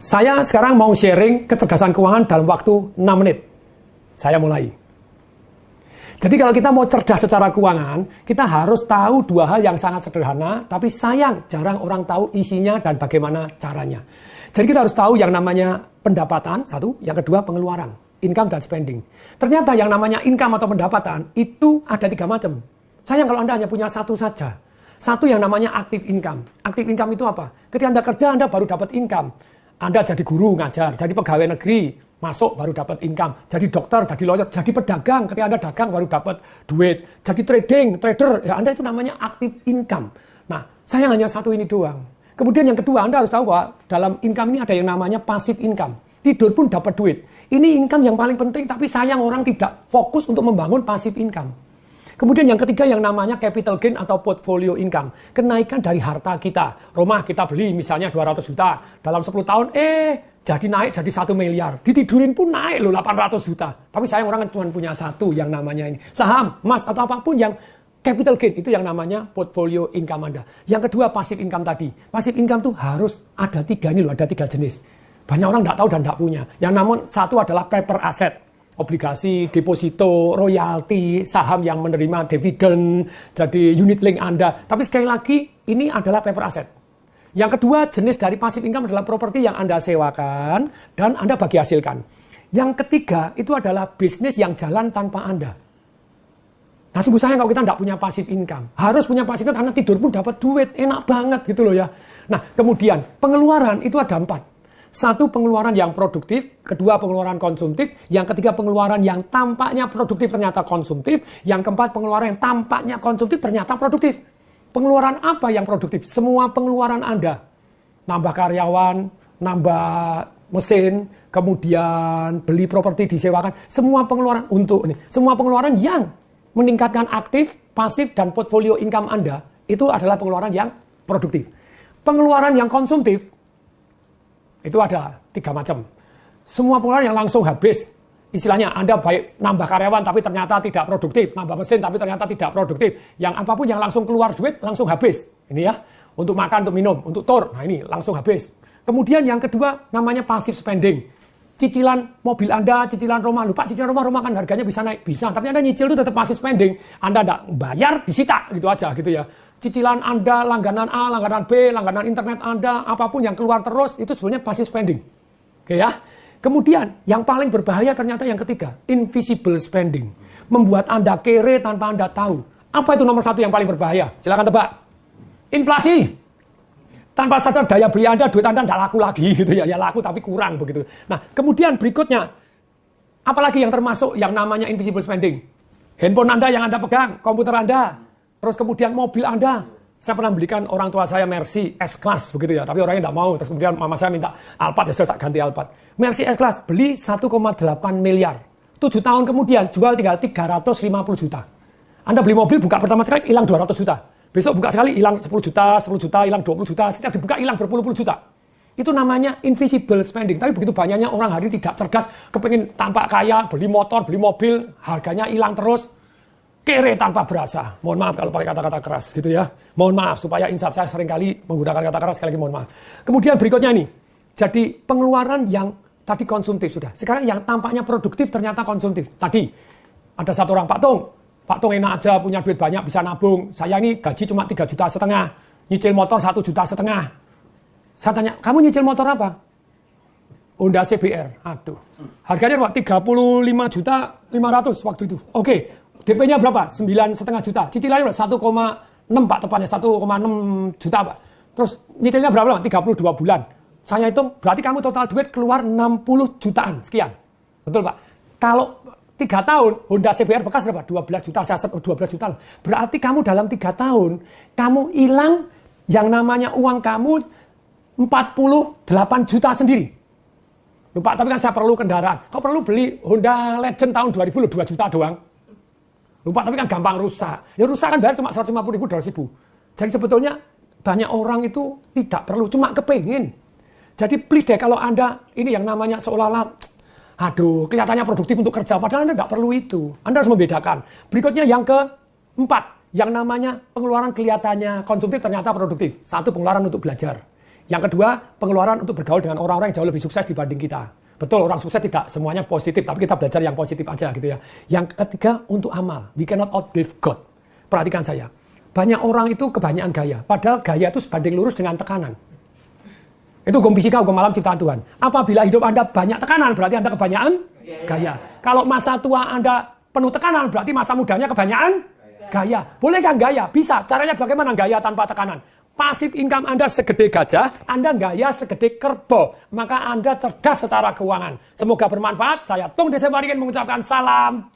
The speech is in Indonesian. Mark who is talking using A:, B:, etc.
A: Saya sekarang mau sharing kecerdasan keuangan dalam waktu 6 menit. Saya mulai. Jadi kalau kita mau cerdas secara keuangan, kita harus tahu dua hal yang sangat sederhana, tapi sayang jarang orang tahu isinya dan bagaimana caranya. Jadi kita harus tahu yang namanya pendapatan, satu, yang kedua pengeluaran, income dan spending. Ternyata yang namanya income atau pendapatan itu ada 3 macam. Sayang kalau Anda hanya punya satu saja. Satu yang namanya active income. Active income itu apa? Ketika Anda kerja, Anda baru dapat income. Anda jadi guru ngajar, jadi pegawai negeri, masuk baru dapat income. Jadi dokter, jadi lawyer, jadi pedagang. Ketika Anda dagang baru dapat duit. Jadi trader, ya Anda itu namanya active income. Nah, saya hanya satu ini doang. Kemudian yang kedua, Anda harus tahu bahwa dalam income ini ada yang namanya passive income. Tidur pun dapat duit. Ini income yang paling penting, tapi sayang orang tidak fokus untuk membangun passive income. Kemudian yang ketiga yang namanya capital gain atau portfolio income. Kenaikan dari harta kita. Rumah kita beli misalnya 200 juta. Dalam 10 tahun, jadi naik jadi 1 miliar. Ditidurin pun naik loh 800 juta. Tapi sayang orang cuma punya satu yang namanya ini. Saham, emas atau apapun yang capital gain itu yang namanya portfolio income Anda. Yang kedua passive income tadi. Passive income tuh harus ada 3 ini loh, ada 3 jenis. Banyak orang tidak tahu dan tidak punya. Yang namun satu adalah paper asset. Obligasi, deposito, royalti, saham yang menerima dividen, jadi unit link Anda. Tapi sekali lagi, ini adalah paper asset. Yang kedua, jenis dari passive income adalah properti yang Anda sewakan dan Anda bagi hasilkan. Yang ketiga, itu adalah bisnis yang jalan tanpa Anda. Nah, sungguh sayang kalau kita tidak punya passive income. Harus punya passive income karena tidur pun dapat duit. Enak banget gitu loh ya. Nah, kemudian pengeluaran itu ada 4. Satu, pengeluaran yang produktif. Kedua, pengeluaran konsumtif. Yang ketiga, pengeluaran yang tampaknya produktif ternyata konsumtif. Yang keempat, pengeluaran yang tampaknya konsumtif ternyata produktif. Pengeluaran apa yang produktif? Semua pengeluaran Anda. Nambah karyawan, nambah mesin, kemudian beli properti disewakan. Semua pengeluaran untuk ini. Semua pengeluaran yang meningkatkan aktif, pasif, dan portfolio income Anda. Itu adalah pengeluaran yang produktif. Pengeluaran yang konsumtif itu ada 3 macam. Semua pengeluaran yang langsung habis. Istilahnya Anda baik nambah karyawan tapi ternyata tidak produktif. Nambah mesin tapi ternyata tidak produktif. Yang apapun yang langsung keluar duit langsung habis. Ini ya. Untuk makan, untuk minum, untuk tour. Nah ini langsung habis. Kemudian yang kedua namanya passive spending. Cicilan mobil Anda, cicilan rumah. Lupa cicilan rumah kan harganya bisa naik. Bisa. Tapi Anda nyicil itu tetap passive spending. Anda tidak bayar, disita. Gitu aja gitu ya. Cicilan Anda, langganan A, langganan B, langganan internet Anda, apapun yang keluar terus, itu sebenarnya passive spending. Oke ya. Kemudian, yang paling berbahaya ternyata yang ketiga, invisible spending. Membuat Anda kere tanpa Anda tahu. Apa itu nomor 1 yang paling berbahaya? Silakan tebak. Inflasi. Tanpa sadar daya beli Anda, duit Anda tidak laku lagi gitu ya. Ya laku tapi kurang begitu. Nah, kemudian berikutnya, apalagi yang termasuk yang namanya invisible spending? Handphone Anda yang Anda pegang, komputer Anda, terus kemudian mobil Anda. Saya pernah belikan orang tua saya Mercy S-Class begitu ya. Tapi orangnya tidak mau. Terus kemudian mama saya minta Alphard, ya saya tak ganti Alphard. Mercy S-Class beli 1,8 miliar. 7 tahun kemudian jual tinggal 350 juta. Anda beli mobil buka pertama sekali hilang 200 juta. Besok buka sekali hilang 10 juta, 10 juta, hilang 20 juta. Setiap dibuka hilang berpuluh-puluh juta. Itu namanya invisible spending. Tapi begitu banyaknya orang hari ini tidak cerdas. Kepingin tampak kaya, beli motor, beli mobil. Harganya hilang terus. Kere tanpa berasa. Mohon maaf kalau pakai kata-kata keras gitu ya. Mohon maaf supaya insaf, saya seringkali menggunakan kata keras, sekali lagi mohon maaf. Kemudian berikutnya ini. Jadi pengeluaran yang tadi konsumtif sudah. Sekarang yang tampaknya produktif ternyata konsumtif. Tadi ada satu orang, Pak Tung enak aja punya duit banyak bisa nabung. Saya ini gaji cuma 3,5 juta. Nyicil motor 1,5 juta. Saya tanya, kamu nyicil motor apa? Honda CBR. Aduh. Harganya berapa? 35 juta 500 waktu itu. Oke. DP-nya berapa? 9,5 juta. Cicilannya berapa? 1,6 Pak tepatnya. 1,6 juta Pak. Terus nyicilnya berapa lama? 32 bulan. Saya hitung, berarti kamu total duit keluar 60 jutaan. Sekian. Betul Pak? Kalau 3 tahun, Honda CBR bekas berapa? 12 juta. Saya 12 juta. Berarti kamu dalam 3 tahun, kamu hilang yang namanya uang kamu 48 juta sendiri. Lupa, tapi kan saya perlu kendaraan. Kau perlu beli Honda Legend tahun 2000, 2 juta doang. Lupa, tapi kan gampang rusak. Ya rusak kan bayar cuma 150 ribu, 200 ribu. Jadi sebetulnya banyak orang itu tidak perlu, cuma kepingin. Jadi please deh kalau Anda ini yang namanya seolah-olah, aduh kelihatannya produktif untuk kerja, padahal Anda tidak perlu itu. Anda harus membedakan. Berikutnya yang keempat, yang namanya pengeluaran kelihatannya konsumtif ternyata produktif. 1, pengeluaran untuk belajar. Yang kedua, pengeluaran untuk bergaul dengan orang-orang yang jauh lebih sukses dibanding kita. Betul, orang sukses tidak semuanya positif, tapi kita belajar yang positif aja gitu ya. Yang ketiga, untuk amal. We cannot outgive God. Perhatikan saya. Banyak orang itu kebanyakan gaya. Padahal gaya itu sebanding lurus dengan tekanan. Itu hukum fisika, hukum alam ciptaan Tuhan. Apabila hidup Anda banyak tekanan, berarti Anda kebanyakan gaya. Kalau masa tua Anda penuh tekanan, berarti masa mudanya kebanyakan gaya. Boleh kan gaya? Bisa. Caranya bagaimana gaya tanpa tekanan? Pasif income Anda segede gajah, Anda gaya segede kerbau. Maka Anda cerdas secara keuangan. Semoga bermanfaat. Saya Tung Desember ingin mengucapkan salam.